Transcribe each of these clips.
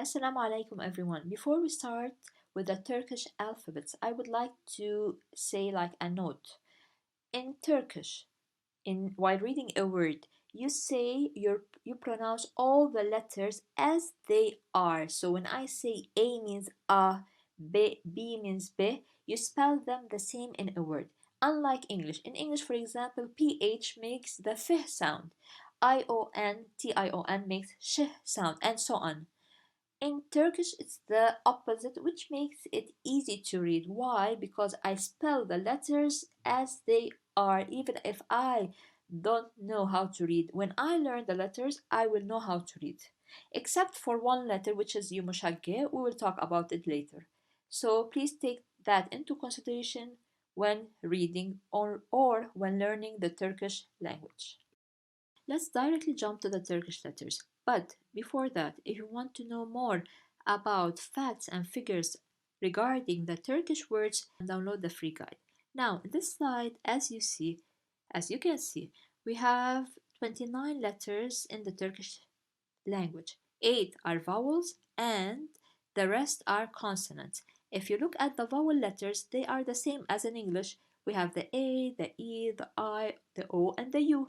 Assalamu alaikum everyone. Before we start with the Turkish alphabets, I would like to say like a note. In Turkish, while reading a word, you pronounce all the letters as they are. So when I say A means A, B means B, you spell them the same in a word. Unlike English. In English, for example, PH makes the F sound. ION makes sh sound, and so on. In Turkish, it's the opposite, which makes it easy to read. Why? Because I spell the letters as they are, even if I don't know how to read. When I learn the letters, I will know how to read. Except for one letter, which is yumuşak. We will talk about it later. So please take that into consideration when reading or when learning the Turkish language. Let's directly jump to the Turkish letters. But before that, if you want to know more about facts and figures regarding the Turkish words, download the free guide. Now, in this slide, as you can see, we have 29 letters in the Turkish language. 8 are vowels and the rest are consonants. If you look at the vowel letters, they are the same as in English. We have the A, the E, the I, the O, and the U.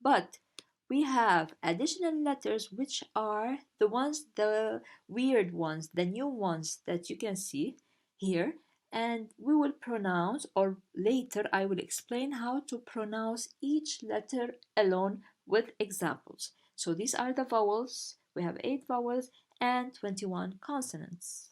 But we have additional letters which are the weird ones, the new ones that you can see here. And we will pronounce, or later I will explain how to pronounce each letter alone with examples. So these are the vowels. We have 8 vowels and 21 consonants.